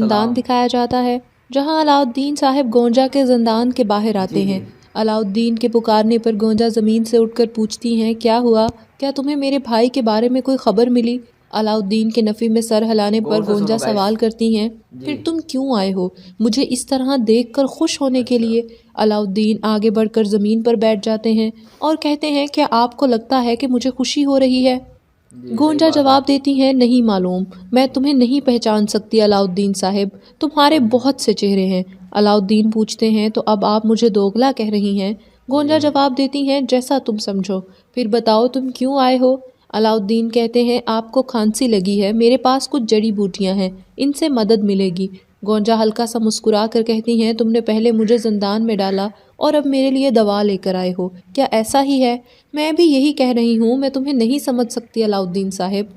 زندان دکھایا جاتا ہے جہاں علاؤالدین صاحب گونجا کے زندان کے باہر آتے ہیں۔ علاؤالدین کے پکارنے پر گونجا زمین سے اٹھ کر پوچھتی ہیں، کیا ہوا؟ کیا تمہیں میرے بھائی کے بارے میں کوئی خبر ملی؟ علاؤالدین کے نفی میں سر ہلانے پر گونجا سوال کرتی ہیں، پھر تم کیوں آئے ہو؟ مجھے اس طرح دیکھ کر خوش ہونے کے لیے؟ علاؤالدین آگے بڑھ کر زمین پر بیٹھ جاتے ہیں اور کہتے ہیں، کیا آپ کو لگتا ہے کہ مجھے خوشی ہو رہی ہے؟ گونجا جواب دیتی ہیں، نہیں معلوم، میں تمہیں نہیں پہچان سکتی علاؤالدین صاحب، تمہارے بہت سے چہرے ہیں۔ علاؤالدین پوچھتے ہیں، تو اب آپ مجھے دوغلا کہہ رہی ہیں؟ گونجا جواب دیتی ہیں، جیسا تم سمجھو، پھر بتاؤ تم کیوں آئے ہو؟ علاؤالدین کہتے ہیں، آپ کو کھانسی لگی ہے، میرے پاس کچھ جڑی بوٹیاں ہیں، ان سے مدد ملے گی۔ گونجا ہلکا سا مسکرا کر کہتی ہیں، تم نے پہلے مجھے زندان میں ڈالا اور اب میرے لیے دوا لے کر آئے ہو، کیا ایسا ہی ہے؟ میں بھی یہی کہہ رہی ہوں، میں تمہیں نہیں سمجھ سکتی علاؤالدین صاحب۔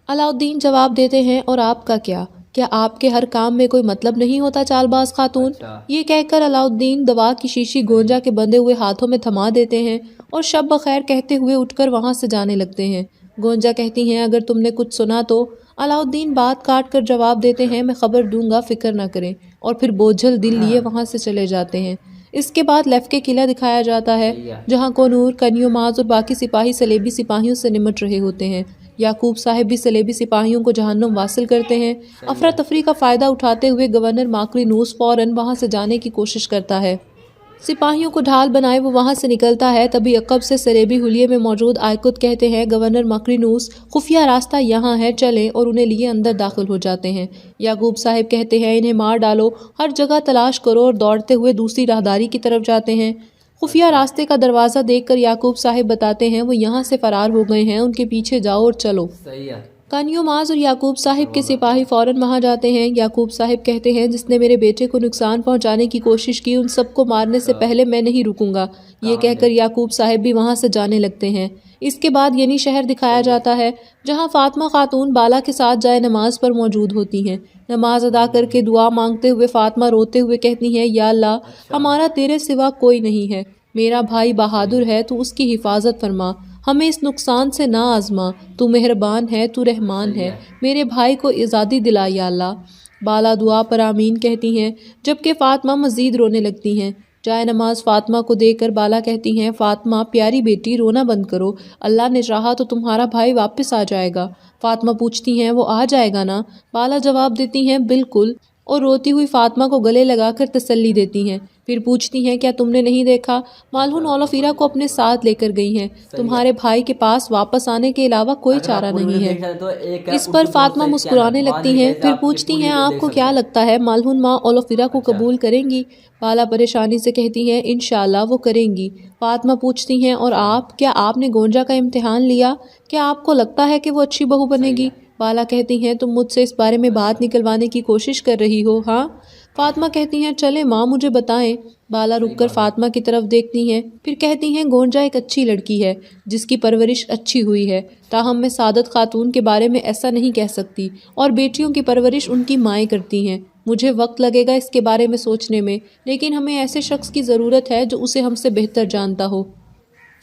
علاؤالدین جواب دیتے ہیں، اور آپ کا کیا آپ کے ہر کام میں کوئی مطلب نہیں ہوتا چال باز خاتون؟ یہ کہہ کر علاؤالدین دوا کی شیشی گونجا کے بندھے ہوئے ہاتھوں میں تھما دیتے ہیں اور شب بخیر کہتے ہوئے اٹھ کر وہاں سے جانے لگتے ہیں۔ گونجا کہتی ہیں، اگر تم نے کچھ سنا تو؟ علاؤالدین بات کاٹ کر جواب دیتے ہیں، میں خبر دوں گا، فکر نہ کریں، اور پھر بوجھل دل لیے وہاں سے چلے جاتے ہیں۔ اس کے بعد لیفکے قلعہ دکھایا جاتا ہے جہاں کونور، کنیوماز اور باقی سپاہی صلیبی سپاہیوں سے نمٹ رہے ہوتے ہیں۔ یعقوب صاحب بھی صلیبی سپاہیوں کو جہنم واصل کرتے ہیں۔ افراتفری کا فائدہ اٹھاتے ہوئے گورنر ماکرینوس فوراً وہاں سے جانے کی کوشش کرتا ہے۔ سپاہیوں کو ڈھال بنائے وہ وہاں سے نکلتا ہے، تبھی عقب سے صلیبی حلیے میں موجود آئکت کہتے ہیں، گورنر ماکرینوس، خفیہ راستہ یہاں ہے، چلیں، اور انہیں لیے اندر داخل ہو جاتے ہیں۔ یعقوب صاحب کہتے ہیں، انہیں مار ڈالو، ہر جگہ تلاش کرو، اور دوڑتے ہوئے دوسری راہداری کی طرف جاتے ہیں۔ خفیہ راستے کا دروازہ دیکھ کر یعقوب صاحب بتاتے ہیں، وہ یہاں سے فرار ہو گئے ہیں، ان کے پیچھے جاؤ اور چلو۔ کنیوماز اور یعقوب صاحب کے سپاہی فوراً وہاں جاتے ہیں۔ یعقوب صاحب کہتے ہیں، جس نے میرے بیٹے کو نقصان پہنچانے کی کوشش کی، ان سب کو مارنے سے پہلے میں نہیں رکوں گا۔ یہ کہہ کر یعقوب صاحب بھی وہاں سے جانے لگتے ہیں۔ اس کے بعد ینی شہر دکھایا جاتا ہے جہاں فاطمہ خاتون بالا کے ساتھ جائے نماز پر موجود ہوتی ہیں۔ نماز ادا کر کے دعا مانگتے ہوئے فاطمہ روتے ہوئے کہتی ہیں، یا اللہ، ہمارا تیرے سوا کوئی نہیں ہے، میرا بھائی بہادر ہے، تو اس کی حفاظت فرما، ہمیں اس نقصان سے نہ آزما، تو مہربان ہے، تو رحمان ہے، میرے بھائی کو آزادی دلا یا اللہ۔ بالا دعا پر آمین کہتی ہیں، جبکہ فاطمہ مزید رونے لگتی ہیں۔ جائے نماز فاطمہ کو دے کر بالا کہتی ہیں، فاطمہ پیاری بیٹی، رونا بند کرو، اللہ نے چاہا تو تمہارا بھائی واپس آ جائے گا۔ فاطمہ پوچھتی ہیں، وہ آ جائے گا نا؟ بالا جواب دیتی ہیں، بالکل، اور روتی ہوئی فاطمہ کو گلے لگا کر تسلی دیتی ہیں۔ پھر پوچھتی ہیں، کیا تم نے نہیں دیکھا؟ مالہون اولفیرا کو اپنے ساتھ لے کر گئی ہیں، تمہارے بھائی کے پاس واپس آنے کے علاوہ کوئی چارہ نہیں ہے۔ اس پر فاطمہ مسکرانے لگتی ہیں، پھر پوچھتی ہیں، آپ کو کیا لگتا ہے مالہون ماں اولفیرا کو قبول کریں گی؟ بالا پریشانی سے کہتی ہیں، انشاءاللہ وہ کریں گی۔ فاطمہ پوچھتی ہیں، اور آپ، کیا آپ نے گونجا کا امتحان لیا؟ کیا آپ کو لگتا ہے کہ وہ اچھی بہو بنے گی؟ بالا کہتی ہیں، تم مجھ سے اس بارے میں بات نکلوانے کی کوشش کر رہی ہو، ہاں؟ فاطمہ کہتی ہیں، چلیں ماں، مجھے بتائیں۔ بالا رک کر فاطمہ کی طرف دیکھتی ہیں، پھر کہتی ہیں، گونجا ایک اچھی لڑکی ہے جس کی پرورش اچھی ہوئی ہے، تاہم میں سعادت خاتون کے بارے میں ایسا نہیں کہہ سکتی، اور بیٹیوں کی پرورش ان کی مائیں کرتی ہیں۔ مجھے وقت لگے گا اس کے بارے میں سوچنے میں، لیکن ہمیں ایسے شخص کی ضرورت ہے جو اسے ہم سے بہتر جانتا ہو۔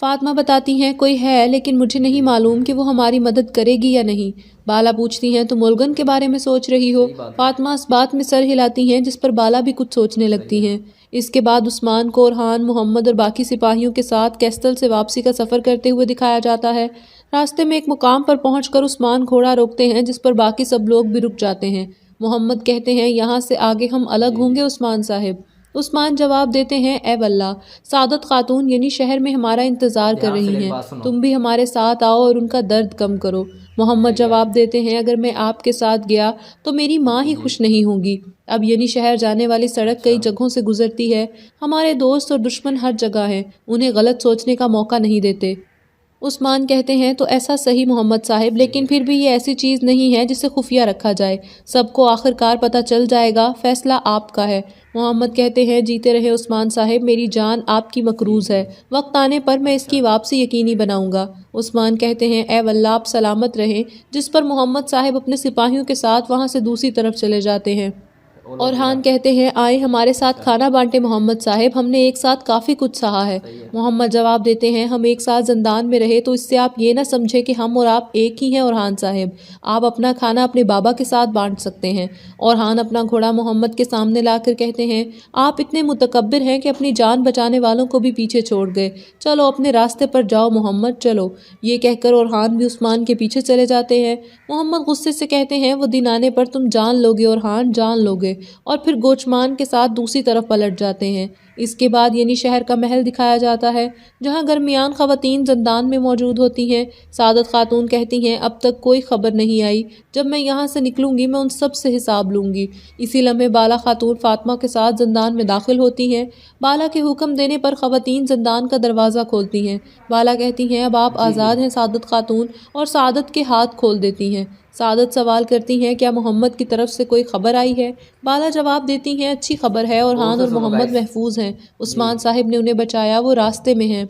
فاطمہ بتاتی ہیں، کوئی ہے، لیکن مجھے نہیں معلوم کہ وہ ہماری مدد کرے گی یا نہیں۔ بالا پوچھتی ہیں، تم ملگن کے بارے میں سوچ رہی ہو؟ فاطمہ اس بات میں سر ہلاتی ہیں جس پر بالا بھی کچھ سوچنے لگتی ہیں۔ اس کے بعد عثمان کو اورحان، محمد اور باقی سپاہیوں کے ساتھ کیسٹل سے واپسی کا سفر کرتے ہوئے دکھایا جاتا ہے۔ راستے میں ایک مقام پر پہنچ کر عثمان گھوڑا روکتے ہیں جس پر باقی سب لوگ بھی رک جاتے ہیں۔ محمد کہتے ہیں، یہاں سے آگے ہم الگ ہوں گے عثمان صاحب؟ عثمان جواب دیتے ہیں، اے واللہ، سعادت خاتون یعنی شہر میں ہمارا انتظار کر رہی ہیں، تم بھی ہمارے ساتھ آؤ اور ان کا درد کم کرو۔ محمد جواب دیتے ہیں، اگر میں آپ کے ساتھ گیا تو میری ماں ہی خوش نہیں ہوگی۔ اب یعنی شہر جانے والی سڑک کئی جگہوں سے گزرتی ہے، ہمارے دوست اور دشمن ہر جگہ ہیں، انہیں غلط سوچنے کا موقع نہیں دیتے۔ عثمان کہتے ہیں، تو ایسا صحیح محمد صاحب، لیکن پھر بھی یہ ایسی چیز نہیں ہے جسے خفیہ رکھا جائے، سب کو آخر کار پتہ چل جائے گا، فیصلہ آپ کا ہے۔ محمد کہتے ہیں، جیتے رہے عثمان صاحب، میری جان آپ کی مقروض ہے، وقت آنے پر میں اس کی واپسی یقینی بناؤں گا۔ عثمان کہتے ہیں، اے واللہ، آپ سلامت رہیں، جس پر محمد صاحب اپنے سپاہیوں کے ساتھ وہاں سے دوسری طرف چلے جاتے ہیں۔ اورحان کہتے ہیں آئے ہمارے ساتھ کھانا بانٹے محمد صاحب، ہم نے ایک ساتھ کافی کچھ سہا ہے۔ محمد جواب دیتے ہیں ہم ایک ساتھ زندان میں رہے تو اس سے آپ یہ نہ سمجھے کہ ہم اور آپ ایک ہی ہیں اورحان صاحب، آپ اپنا کھانا اپنے بابا کے ساتھ بانٹ سکتے ہیں۔ اورحان اپنا گھوڑا محمد کے سامنے لا کر کہتے ہیں آپ اتنے متکبر ہیں کہ اپنی جان بچانے والوں کو بھی پیچھے چھوڑ گئے، چلو اپنے راستے پر جاؤ محمد چلو۔ یہ کہہ کر اورحان بھی عثمان کے پیچھے چلے جاتے ہیں۔ محمد غصے سے کہتے ہیں وہ دن آنے پر تم جان لوگے اورحان، جان لوگے، اور پھر گوچمان کے ساتھ دوسری طرف پلٹ جاتے ہیں۔ اس کے بعد یعنی شہر کا محل دکھایا جاتا ہے جہاں درمیان خواتین زندان میں موجود ہوتی ہیں۔ سعادت خاتون کہتی ہیں اب تک کوئی خبر نہیں آئی، جب میں یہاں سے نکلوں گی میں ان سب سے حساب لوں گی۔ اسی لمحے بالا خاتون فاطمہ کے ساتھ زندان میں داخل ہوتی ہیں۔ بالا کے حکم دینے پر خواتین زندان کا دروازہ کھولتی ہیں۔ بالا کہتی ہیں اب آپ آزاد ہیں سعادت خاتون، اور سعادت کے ہاتھ کھول دیتی ہیں۔ سعادت سوال کرتی ہیں کیا محمد کی طرف سے کوئی خبر آئی ہے؟ بالا جواب دیتی ہیں اچھی خبر ہے، اورحان اور محمد محفوظ ہیں، عثمان صاحب نے انہیں بچایا، وہ راستے میں ہیں۔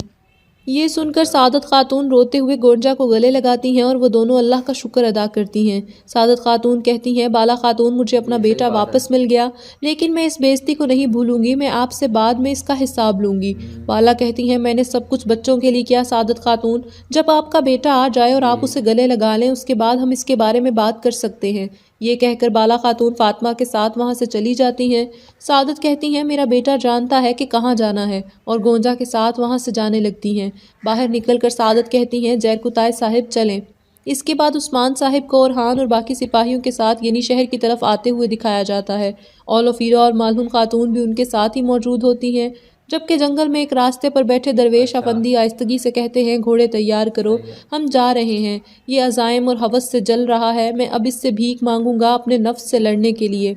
یہ سن کر سعادت خاتون روتے ہوئے گونجا کو گلے لگاتی ہیں اور وہ دونوں اللہ کا شکر ادا کرتی ہیں۔ سعادت خاتون کہتی ہیں بالا خاتون مجھے اپنا بیٹا واپس مل گیا، لیکن میں اس بے عزتی کو نہیں بھولوں گی، میں آپ سے بعد میں اس کا حساب لوں گی۔ بالا کہتی ہیں میں نے سب کچھ بچوں کے لیے کیا سعادت خاتون، جب آپ کا بیٹا آ جائے اور آپ اسے گلے لگا لیں اس کے بعد ہم اس کے بارے میں بات کر سکتے ہیں۔ یہ کہہ کر بالا خاتون فاطمہ کے ساتھ وہاں سے چلی جاتی ہیں۔ سعادت کہتی ہیں میرا بیٹا جانتا ہے کہ کہاں جانا ہے، اور گونجا کے ساتھ وہاں سے جانے لگتی ہیں۔ باہر نکل کر سعادت کہتی ہیں زیرکتائے صاحب چلیں۔ اس کے بعد عثمان صاحب کو اورحان اور باقی سپاہیوں کے ساتھ یعنی شہر کی طرف آتے ہوئے دکھایا جاتا ہے۔ اولوفیرا اور مالہون خاتون بھی ان کے ساتھ ہی موجود ہوتی ہیں، جبکہ جنگل میں ایک راستے پر بیٹھے درویش افندی آہستگی سے کہتے ہیں گھوڑے تیار کرو، ہم جا رہے ہیں، یہ عزائم اور ہوس سے جل رہا ہے، میں اب اس سے بھیک مانگوں گا اپنے نفس سے لڑنے کے لیے۔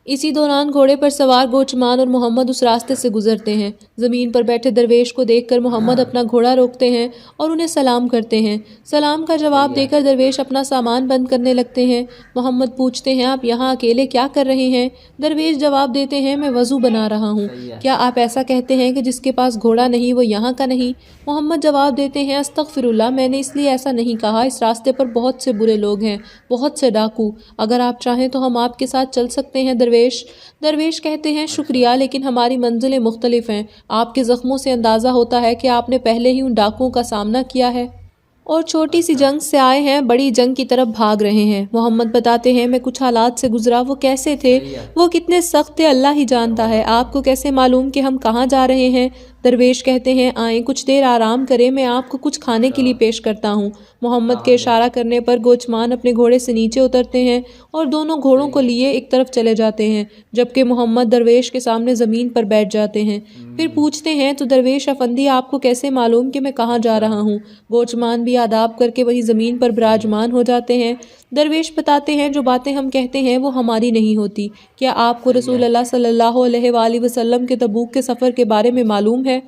اسی دوران گھوڑے پر سوار گوچمان اور محمد اس راستے سے گزرتے ہیں۔ زمین پر بیٹھے درویش کو دیکھ کر محمد اپنا گھوڑا روکتے ہیں اور انہیں سلام کرتے ہیں۔ سلام کا جواب دے کر درویش اپنا سامان بند کرنے لگتے ہیں۔ محمد پوچھتے ہیں آپ یہاں اکیلے کیا کر رہے ہیں؟ درویش جواب دیتے ہیں میں وضو بنا رہا ہوں۔ کیا آپ ایسا کہتے ہیں کہ جس کے پاس گھوڑا نہیں وہ یہاں کا نہیں؟ محمد جواب دیتے ہیں استغفر اللہ، میں نے اس لیے ایسا نہیں کہا، اس راستے پر بہت سے برے لوگ ہیں، بہت سے ڈاکو، اگر آپ چاہیں تو ہم آپ کے ساتھ چل سکتے ہیں درویش کہتے ہیں شکریہ لیکن ہماری منزلیں مختلف ہیں، آپ کے زخموں سے اندازہ ہوتا ہے کہ آپ نے پہلے ہی ان ڈاکوؤں کا سامنا کیا ہے اور چھوٹی سی جنگ سے آئے ہیں، بڑی جنگ کی طرف بھاگ رہے ہیں۔ محمد بتاتے ہیں میں کچھ حالات سے گزرا، وہ کیسے تھے، وہ کتنے سخت تھے اللہ ہی جانتا ہے، آپ کو کیسے معلوم کہ ہم کہاں جا رہے ہیں؟ درویش کہتے ہیں آئیں کچھ دیر آرام کریں، میں آپ کو کچھ کھانے کے لیے پیش کرتا ہوں۔ محمد کے اشارہ کرنے پر گوچمان اپنے گھوڑے سے نیچے اترتے ہیں اور دونوں گھوڑوں کو لیے ایک طرف چلے جاتے ہیں، جبکہ محمد درویش کے سامنے زمین پر بیٹھ جاتے ہیں۔ پھر پوچھتے ہیں تو درویش افندی آپ کو کیسے معلوم کہ میں کہاں جا رہا ہوں؟ گوچمان بھی آداب کر کے وہی زمین پر براجمان ہو جاتے ہیں۔ درویش بتاتے ہیں جو باتیں ہم کہتے ہیں وہ ہماری نہیں ہوتی، کیا آپ کو رسول اللہ صلی اللہ علیہ وآلہ وسلم کے تبوک کے سفر کے بارے میں معلوم ہے؟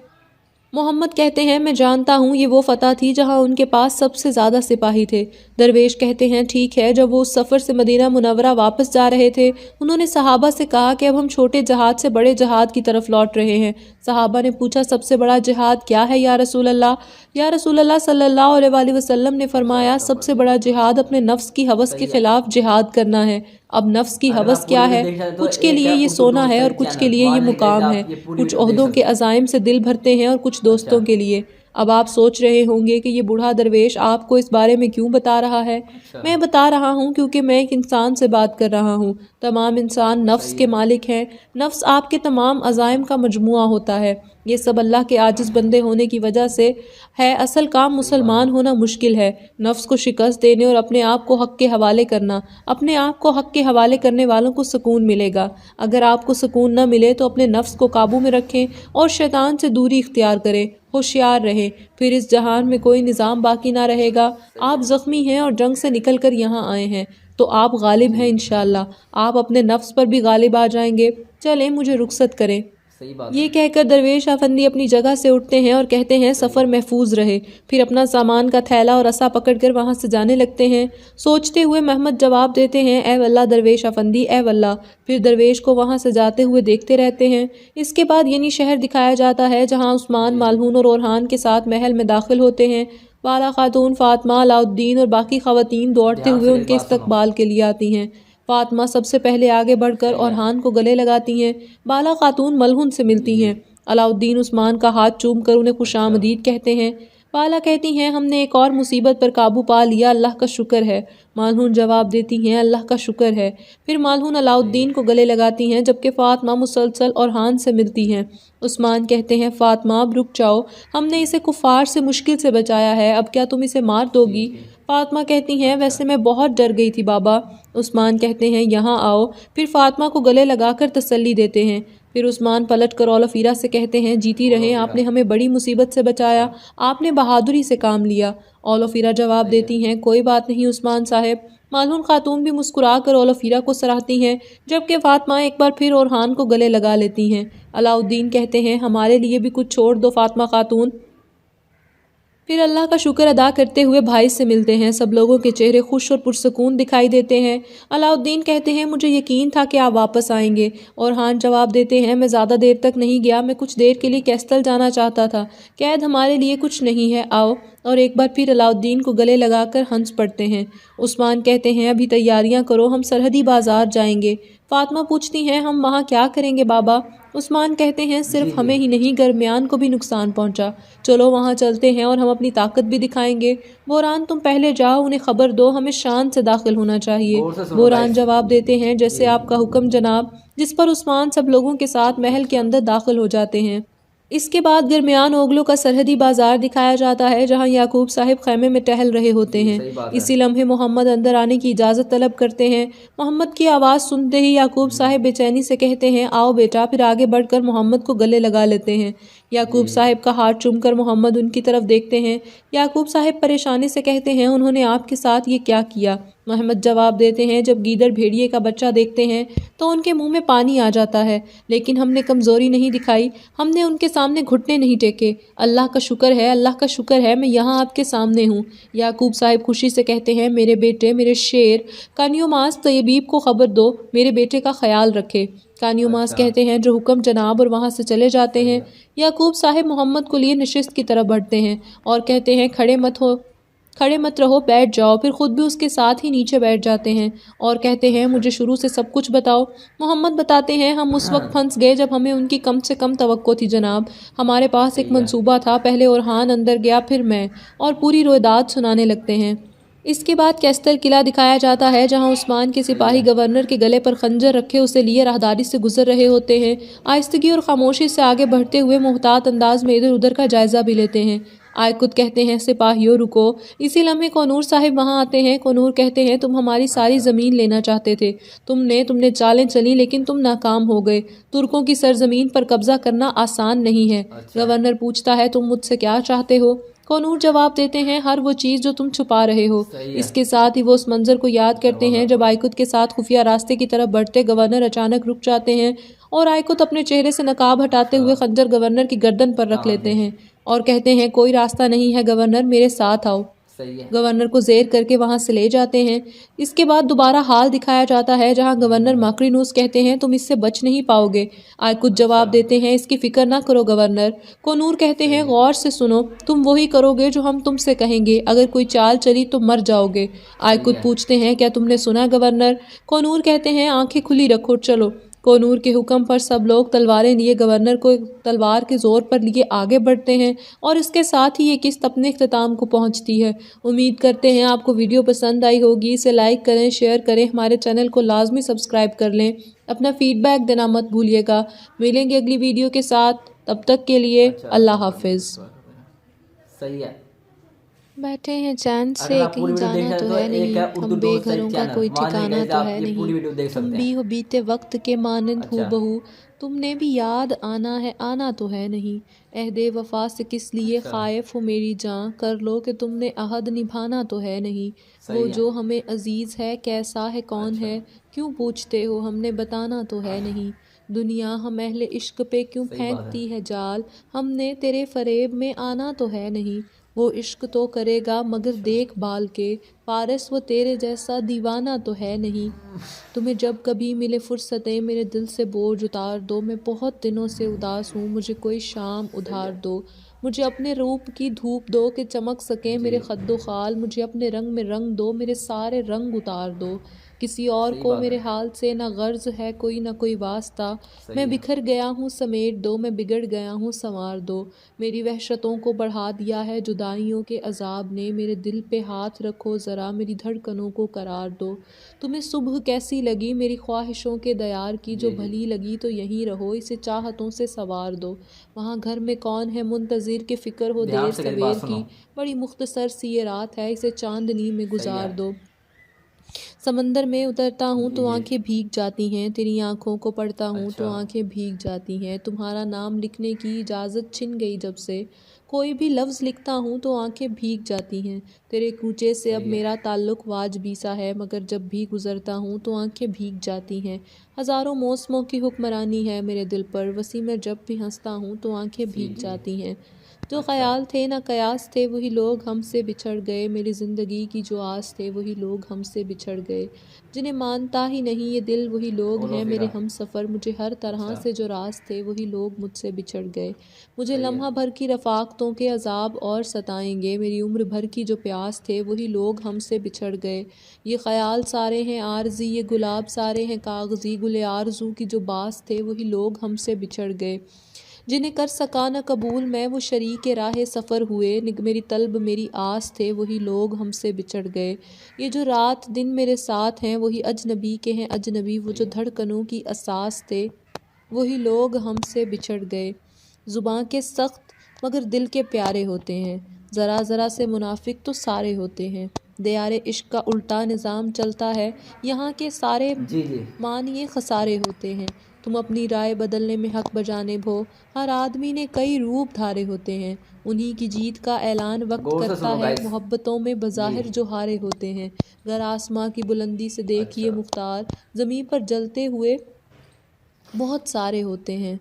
محمد کہتے ہیں میں جانتا ہوں، یہ وہ فتح تھی جہاں ان کے پاس سب سے زیادہ سپاہی تھے۔ درویش کہتے ہیں ٹھیک ہے، جب وہ اس سفر سے مدینہ منورہ واپس جا رہے تھے انہوں نے صحابہ سے کہا کہ اب ہم چھوٹے جہاد سے بڑے جہاد کی طرف لوٹ رہے ہیں۔ صحابہ نے پوچھا سب سے بڑا جہاد کیا ہے یا رسول اللہ؟ یا رسول اللہ صلی اللہ علیہ وآلہ وسلم نے فرمایا سب سے بڑا جہاد اپنے نفس کی ہوس کے خلاف جہاد کرنا ہے۔ اب نفس کی ہوس کیا ہے؟ کچھ کے لیے یہ سونا ہے اور کچھ کے لیے یہ مقام ہے، کچھ عہدوں کے عزائم سے دل بھرتے ہیں اور کچھ دوستوں کے لیے۔ اب آپ سوچ رہے ہوں گے کہ یہ بوڑھا درویش آپ کو اس بارے میں کیوں بتا رہا ہے؟ میں بتا رہا ہوں کیونکہ میں ایک انسان سے بات کر رہا ہوں، تمام انسان نفس کے مالک ہیں، نفس آپ کے تمام عزائم کا مجموعہ ہوتا ہے، یہ سب اللہ کے عاجز بندے ہونے کی وجہ سے ہے، اصل کام مسلمان ہونا مشکل ہے، نفس کو شکست دینے اور اپنے آپ کو حق کے حوالے کرنا، اپنے آپ کو حق کے حوالے کرنے والوں کو سکون ملے گا۔ اگر آپ کو سکون نہ ملے تو اپنے نفس کو قابو میں رکھیں اور شیطان سے دوری اختیار کریں، ہوشیار رہیں، پھر اس جہان میں کوئی نظام باقی نہ رہے گا۔ آپ زخمی ہیں اور جنگ سے نکل کر یہاں آئے ہیں تو آپ غالب ہیں انشاءاللہ، آپ اپنے نفس پر بھی غالب آ جائیں گے، چلیں مجھے رخصت کریں۔ یہ کہہ کر درویش افندی اپنی جگہ سے اٹھتے ہیں اور کہتے ہیں سفر محفوظ رہے، پھر اپنا سامان کا تھیلا اور عصا پکڑ کر وہاں سے جانے لگتے ہیں۔ سوچتے ہوئے محمد جواب دیتے ہیں اے واللہ درویش افندی، اے واللہ، پھر درویش کو وہاں سے جاتے ہوئے دیکھتے رہتے ہیں۔ اس کے بعد یعنی شہر دکھایا جاتا ہے جہاں عثمان مالہون اور اورحان کے ساتھ محل میں داخل ہوتے ہیں۔ بالا خاتون فاطمہ، علاؤ الدین اور باقی خواتین دوڑتے ہوئے ان کے استقبال کے لیے آتی ہیں۔ فاطمہ سب سے پہلے آگے بڑھ کر اورحان کو گلے لگاتی ہیں۔ بالا خاتون ملہون سے ملتی ہیں۔ علاؤالدین عثمان کا ہاتھ چوم کر انہیں خوش آمدید کہتے ہیں۔ بالا کہتی ہیں ہم نے ایک اور مصیبت پر قابو پا لیا، اللہ کا شکر ہے۔ ملہون جواب دیتی ہیں اللہ کا شکر ہے۔ پھر ملہون علاؤالدین کو گلے لگاتی ہیں جبکہ فاطمہ مسلسل اورحان سے ملتی ہیں۔ عثمان کہتے ہیں فاطمہ اب رک جاؤ، ہم نے اسے کفار سے مشکل سے بچایا ہے، اب کیا تم اسے مار دو گی؟ فاطمہ کہتی ہیں ویسے میں بہت ڈر گئی تھی بابا۔ عثمان کہتے ہیں یہاں آؤ، پھر فاطمہ کو گلے لگا کر تسلی دیتے ہیں۔ پھر عثمان پلٹ کر اولفیرا سے کہتے ہیں جیتی رہیں، آپ نے ہمیں بڑی مصیبت سے بچایا، آپ نے بہادری سے کام لیا۔ اولفیرا جواب دیتی ہیں کوئی بات نہیں عثمان صاحب۔ ملہون خاتون بھی مسکرا کر اولفیرا کو سراہتی ہیں جبکہ فاطمہ ایک بار پھر اورحان کو گلے لگا لیتی ہیں۔ علاؤالدین کہتے ہیں ہمارے لیے بھی کچھ چھوڑ دو فاطمہ خاتون۔ پھر اللہ کا شکر ادا کرتے ہوئے بھائی سے ملتے ہیں۔ سب لوگوں کے چہرے خوش اور پرسکون دکھائی دیتے ہیں۔ علاؤالدین کہتے ہیں مجھے یقین تھا کہ آپ واپس آئیں گے۔ اورحان جواب دیتے ہیں میں زیادہ دیر تک نہیں گیا، میں کچھ دیر کے لیے کیسٹل جانا چاہتا تھا، قید ہمارے لیے کچھ نہیں ہے، آؤ۔ اور ایک بار پھر علاؤالدین کو گلے لگا کر ہنس پڑتے ہیں۔ عثمان کہتے ہیں ابھی تیاریاں کرو، ہم سرحدی بازار جائیں گے۔ فاطمہ پوچھتی ہیں ہم وہاں کیا کریں گے بابا؟ عثمان کہتے ہیں صرف ہمیں ہی نہیں گرمیان کو بھی نقصان پہنچا، چلو وہاں چلتے ہیں اور ہم اپنی طاقت بھی دکھائیں گے۔ بوران تم پہلے جاؤ، انہیں خبر دو، ہمیں شان سے داخل ہونا چاہیے۔ بوران جواب دیتے ہیں جیسے آپ کا حکم جناب، جس پر عثمان سب لوگوں کے ساتھ محل کے اندر داخل ہو جاتے ہیں۔ اس کے بعد گرمیان اوگلو کا سرحدی بازار دکھایا جاتا ہے جہاں یعقوب صاحب خیمے میں ٹہل رہے ہوتے ہیں۔ اسی لمحے محمد اندر آنے کی اجازت طلب کرتے ہیں۔ محمد کی آواز سنتے ہی یعقوب صاحب بے چینی سے کہتے ہیں آؤ بیٹا، پھر آگے بڑھ کر محمد کو گلے لگا لیتے ہیں۔ یعقوب صاحب کا ہاتھ چوم کر محمد ان کی طرف دیکھتے ہیں۔ یعقوب صاحب پریشانی سے کہتے ہیں انہوں نے آپ کے ساتھ یہ کیا کیا؟ محمد جواب دیتے ہیں جب گیدڑ بھیڑیے کا بچہ دیکھتے ہیں تو ان کے منہ میں پانی آ جاتا ہے، لیکن ہم نے کمزوری نہیں دکھائی، ہم نے ان کے سامنے گھٹنے نہیں ٹیکے۔ اللہ کا شکر ہے، اللہ کا شکر ہے میں یہاں آپ کے سامنے ہوں۔ یعقوب صاحب خوشی سے کہتے ہیں میرے بیٹے، میرے شیر، کانیوماس طیبیب کو خبر دو، میرے بیٹے کا خیال رکھے۔ کانیوماس کہتے ہیں جو حکم جناب، اور وہاں سے چلے جاتے ہیں۔ یعقوب صاحب محمد کو لیے نشست کی طرف بڑھتے ہیں اور کہتے ہیں کھڑے مت رہو، بیٹھ جاؤ، پھر خود بھی اس کے ساتھ ہی نیچے بیٹھ جاتے ہیں اور کہتے ہیں مجھے شروع سے سب کچھ بتاؤ۔ محمد بتاتے ہیں ہم اس وقت پھنس گئے جب ہمیں ان کی کم سے کم توقع تھی جناب، ہمارے پاس ایک منصوبہ تھا، پہلے اورحان اندر گیا پھر میں، اور پوری رویداد سنانے لگتے ہیں۔ اس کے بعد کیسٹل قلعہ دکھایا جاتا ہے جہاں عثمان کے سپاہی گورنر کے گلے پر خنجر رکھے اسے لیے راہداری سے گزر رہے ہوتے ہیں۔ آہستگی اور خاموشی سے آگے بڑھتے ہوئے محتاط انداز میں ادھر ادھر کا جائزہ بھی لیتے ہیں۔ آئکت کہتے ہیں سپاہیوں رکو۔ اسی لمحے کونور صاحب وہاں آتے ہیں۔ کونور کہتے ہیں تم ہماری ساری زمین لینا چاہتے تھے، تم نے چالیں چلیں لیکن تم ناکام ہو گئے۔ ترکوں کی سرزمین پر قبضہ کرنا آسان نہیں ہے۔ گورنر پوچھتا ہے تم مجھ سے کیا چاہتے ہو؟ کونور جواب دیتے ہیں ہر وہ چیز جو تم چھپا رہے ہو۔ اس کے ساتھ ہی وہ اس منظر کو یاد کرتے ہیں جب آئکت کے ساتھ خفیہ راستے کی طرف بڑھتے گورنر اچانک رک جاتے ہیں اور آئکت اپنے چہرے سے نقاب ہٹاتے ہوئے خنجر گورنر کی گردن پر رکھ لیتے ہیں اور کہتے ہیں کوئی راستہ نہیں ہے گورنر، میرے ساتھ آؤ۔ گورنر کو زیر کر کے وہاں سے لے جاتے ہیں۔ اس کے بعد دوبارہ حال دکھایا جاتا ہے جہاں گورنر ماکرینوس کہتے ہیں تم اس سے بچ نہیں پاؤ گے۔ آئکت جواب دیتے ہیں اس کی فکر نہ کرو گورنر۔ کونور کہتے ہیں غور سے سنو، تم وہی کرو گے جو ہم تم سے کہیں گے، اگر کوئی چال چلی تو مر جاؤ گے۔ آئکت پوچھتے ہیں کیا تم نے سنا گورنر؟ کونور کہتے ہیں آنکھیں کھلی رکھو، چلو۔ کونور کے حکم پر سب لوگ تلواریں لیے گورنر کو تلوار کے زور پر لیے آگے بڑھتے ہیں اور اس کے ساتھ ہی یہ قسط اپنے اختتام کو پہنچتی ہے۔ امید کرتے ہیں آپ کو ویڈیو پسند آئی ہوگی، اسے لائک کریں، شیئر کریں، ہمارے چینل کو لازمی سبسکرائب کر لیں، اپنا فیڈ بیک دینا مت بھولیے گا۔ ملیں گے اگلی ویڈیو کے ساتھ، تب تک کے لیے اللہ حافظ۔ صحیح ہے، بیٹھے ہیں چین سے، کہیں جانا تو ہے نہیں، ہم بے گھروں کا کوئی ٹھکانا تو ہے نہیں، تم بھی ہو بیتے وقت کے مانند ہو بہو، تم نے بھی یاد آنا ہے، آنا تو ہے نہیں، عہد وفا سے کس لیے خائف ہو میری جاں، کر لو کہ تم نے عہد نبھانا تو ہے نہیں، وہ جو ہمیں عزیز ہے کیسا ہے کون ہے، کیوں پوچھتے ہو ہم نے بتانا تو ہے نہیں، دنیا ہم اہل عشق پہ کیوں پھینکتی ہے جال، ہم نے تیرے فریب میں آنا تو ہے نہیں، وہ عشق تو کرے گا مگر دیکھ بھال کے، فارس وہ تیرے جیسا دیوانہ تو ہے نہیں، تمہیں جب کبھی ملے فرصتیں میرے دل سے بوجھ اتار دو، میں بہت دنوں سے اداس ہوں، مجھے کوئی شام ادھار دو، مجھے اپنے روپ کی دھوپ دو کہ چمک سکیں میرے خد و خال، مجھے اپنے رنگ میں رنگ دو، میرے سارے رنگ اتار دو، کسی اور صحیح کو بات میرے ہے. حال سے نہ غرض ہے کوئی نہ کوئی واسطہ. میں صحیح ہے. بکھر گیا ہوں سمیٹ دو، میں بگڑ گیا ہوں سنوار دو. میری وحشتوں کو بڑھا دیا ہے جدائیوں کے عذاب نے. میرے دل پہ ہاتھ رکھو ذرا، میری دھڑکنوں کو قرار دو. تمہیں صبح کیسی لگی میری خواہشوں کے دیار کی؟ جو جی جی. بھلی لگی تو یہیں رہو، اسے چاہتوں سے سوار دو. وہاں گھر میں کون ہے منتظر کہ فکر ہو دھیان دیر سے میری بات سویر سنو. کی؟ بڑی مختصر سی یہ رات ہے، اسے چاندنی میں صحیح گزار ہے. دو. سمندر میں اترتا ہوں جی تو جی. آنکھیں بھیگ جاتی ہیں، تیری آنکھوں کو پڑھتا ہوں تو اچھا. آنکھیں بھیگ جاتی ہیں. تمہارا نام لکھنے کی اجازت چھن گئی جب سے، کوئی بھی لفظ لکھتا ہوں تو آنکھیں بھیگ جاتی ہیں. تیرے کوچے سے اب صحیح ہے. میرا تعلق واجبی سا ہے، مگر جب بھی گزرتا ہوں تو آنکھیں بھیگ جاتی ہیں. ہزاروں موسموں کی حکمرانی ہے میرے دل پر، وسیع میں جب بھی ہنستا ہوں تو آنکھیں جی بھیگ جی. جاتی ہیں. جو اچھا. خیال تھے نہ قیاس تھے وہی لوگ ہم سے بچھڑ گئے، میری زندگی کی جو آس تھے وہی لوگ ہم سے بچھڑ گئے. جنہیں مانتا ہی نہیں یہ دل وہی لوگ اولو ہیں میرے فیرا. ہم سفر، مجھے ہر طرح اچھا. سے جو راز تھے وہی لوگ مجھ سے بچھڑ گئے. مجھے صحیح ہے. لمحہ بھر کی رفاقتوں کے عذاب اور ستائیں گے، میری عمر بھر کی جو پیاس تھے وہی لوگ ہم سے بچھڑ گئے. یہ خیال سارے ہیں عارضی، یہ گلاب سارے ہیں کاغذی، گل آرزو کی جو باس تھے وہی لوگ ہم سے بچھڑ گئے. جنہیں کر سکا نہ قبول میں وہ شریک راہ سفر ہوئے، میری طلب میری آس تھے وہی لوگ ہم سے بچھڑ گئے. یہ جو رات دن میرے ساتھ ہیں وہی اجنبی کے ہیں اجنبی، وہ جو صحیح ہے. دھڑکنوں کی اساس تھے وہی لوگ ہم سے بچھڑ گئے. زباں کے سخت مگر دل کے پیارے ہوتے ہیں، ذرا ذرا سے منافق تو سارے ہوتے ہیں. دیار عشق کا الٹا نظام چلتا ہے، یہاں کے سارے جی جی. معنی خسارے ہوتے ہیں. تم اپنی رائے بدلنے میں حق بجانب ہو، ہر آدمی نے کئی روپ دھارے ہوتے ہیں. انہی کی جیت کا اعلان وقت غور سے کرتا سنو ہے، گائس. محبتوں میں جی. بظاہر جو ہارے ہوتے ہیں. گر آسماں کی بلندی سے دیکھیے اچھا. مختار، زمین پر جلتے ہوئے بہت سارے ہوتے ہیں.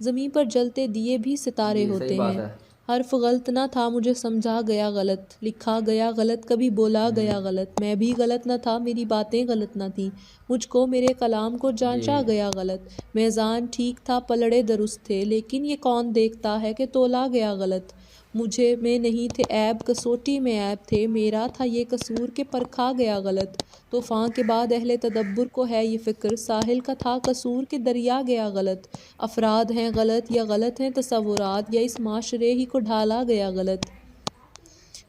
زمین پر جلتے دیے بھی ستارے جی صحیح ہوتے بات ہیں. ہے. حرف غلط نہ تھا مجھے سمجھا گیا غلط، لکھا گیا غلط کبھی بولا گیا غلط. میں بھی غلط نہ تھا میری باتیں غلط نہ تھیں، مجھ کو میرے کلام کو جانچا جی. گیا غلط. میزان ٹھیک تھا پلڑے درست تھے، لیکن یہ کون دیکھتا ہے کہ تولا گیا غلط. مجھے میں نہیں تھے عیب کسوٹی میں عیب تھے، میرا تھا یہ قصور کہ پرکھا گیا غلط. طوفان کے بعد اہل تدبر کو ہے یہ فکر، ساحل کا تھا قصور کہ دریا گیا غلط. افراد ہیں غلط یا غلط ہیں تصورات، یا اس معاشرے ہی کو ڈھالا گیا غلط.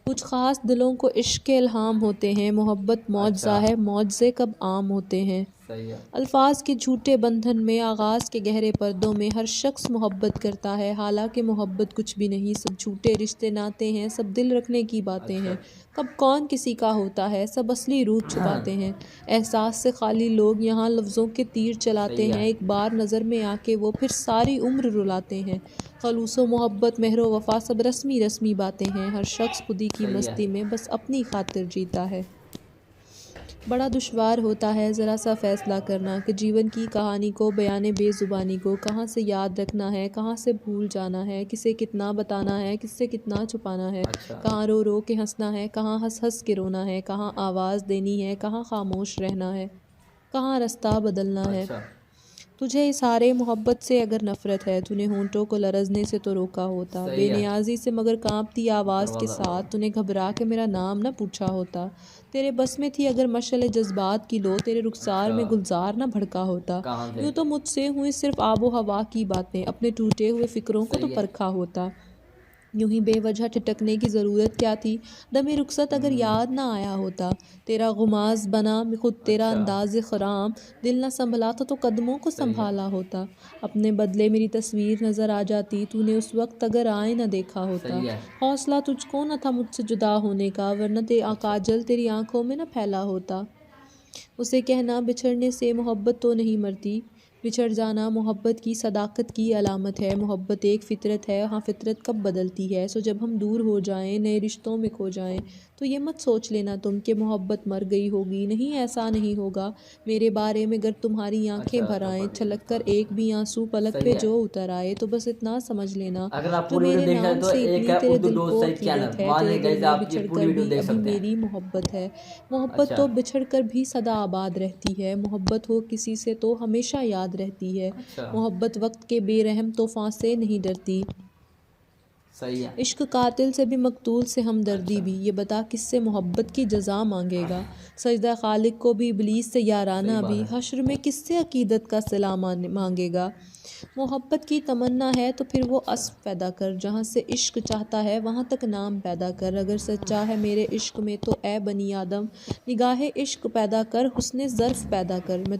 کچھ خاص دلوں کو عشق کے الہام ہوتے ہیں، محبت معجزہ اچھا. ہے، معجزے کب عام ہوتے ہیں. صحیح ہے. الفاظ کے جھوٹے بندھن میں، آغاز کے گہرے پردوں میں ہر شخص محبت کرتا ہے، حالانکہ محبت کچھ بھی نہیں، سب جھوٹے رشتے ناتے ہیں، سب دل رکھنے کی باتیں اچھا. ہیں. کب کون کسی کا ہوتا ہے، سب اصلی روپ چھپاتے ہیں. احساس سے خالی لوگ یہاں لفظوں کے تیر چلاتے صحیح ہیں، ہے. ایک بار نظر میں آ کے وہ پھر ساری عمر رلاتے ہیں. خلوص و محبت مہر و وفا سب رسمی رسمی باتیں ہیں، ہر شخص خودی کی صحیح ہے. مستی میں بس اپنی خاطر جیتا ہے. بڑا دشوار ہوتا ہے ذرا سا فیصلہ کرنا کہ جیون کی کہانی کو، بیان بے زبانی کو کہاں سے یاد رکھنا ہے، کہاں سے بھول جانا ہے، کسے کتنا بتانا ہے، کس سے کتنا چھپانا ہے. اچھا. کہاں رو رو کے ہنسنا ہے، کہاں ہنس ہنس کے رونا ہے، کہاں آواز دینی ہے، کہاں خاموش رہنا ہے، کہاں رستہ بدلنا ہے. اچھا. تجھے اظہارِ محبت سے اگر نفرت ہے، تو نے ہونٹوں کو لرزنے سے تو روکا ہوتا. بے صحیح ہے. نیازی سے مگر کانپتی آواز کے دروازہ ساتھ دروازہ. تو نے گھبرا کے میرا نام نہ پوچھا ہوتا. تیرے بس میں تھی اگر مشعل جذبات کی لو، تیرے رخسار اچھا. میں گلزار نہ بھڑکا ہوتا. کہاں سے؟ یوں تو مجھ سے ہوئی صرف آب و ہوا کی باتیں، اپنے ٹوٹے ہوئے فکروں کو تو صحیح ہے. پرکھا ہوتا. یوں ہی بے وجہ ٹھٹکنے کی ضرورت کیا تھی، دم رخصت اگر یاد نہ آیا ہوتا. تیرا غماز بنا خود تیرا اچھا. انداز خرام، دل نہ سنبھلا تو قدموں کو صحیح ہے. سنبھالا ہوتا. اپنے بدلے میری تصویر نظر آ جاتی، تو نے اس وقت اگر آئے نہ دیکھا ہوتا. صحیح ہے. حوصلہ تجھ کو نہ تھا مجھ سے جدا ہونے کا، ورنہ اچھا. کاجل تیری آنکھوں میں نہ پھیلا ہوتا. اسے کہنا بچھڑنے سے محبت تو نہیں مرتی، بچھڑ جانا محبت کی صداقت کی علامت ہے. محبت ایک فطرت ہے، ہاں فطرت کب بدلتی ہے. سو جب ہم دور ہو جائیں، نئے رشتوں میں کھو جائیں، تو یہ مت سوچ لینا تم کہ محبت مر گئی ہوگی. نہیں، ایسا نہیں ہوگا. میرے بارے میں گر تمہاری آنکھیں اچھا. بھر تو آئیں، پڑھ لیا چھلک کر الفاظ. ایک بھی آنسو پلک پہ صحیح ہے. جو اتر آئے، تو بس اتنا سمجھ لینا، اگر آپ جو پوری ویڈیو میرے دیکھ رہے نام تو سے ایک اتنی ہے تیرے اردو دل کو دوست سعید عقیدت چینل، ہے، وہاں تیرے سے دل گئے میں آپ یہ بچھڑ پوری کر ویڈیو بھی دیکھ ابھی سکتے ہیں. میری محبت ہے. محبت اچھا. تو بچھڑ کر بھی سدا آباد رہتی ہے، محبت ہو کسی سے تو ہمیشہ یاد رہتی ہے. اچھا. محبت وقت کے بے رحم طوفان سے نہیں ڈرتی. صحیح ہے. عشق قاتل سے بھی مقتول سے ہمدردی بھی، یہ بتا کس سے محبت کی جزا مانگے گا، سجدہ خالق کو بھی ابلیس سے یارانہ بھی، حشر میں کس سے عقیدت کا صلہ مانگے گا. محبت کی تمنا ہے تو پھر وہ اسب پیدا کر، جہاں سے عشق چاہتا ہے وہاں تک نام پیدا کر. اگر سچا ہے میرے عشق میں تو اے بنی آدم، نگاہ عشق پیدا کر، حسن ظرف پیدا کر. میں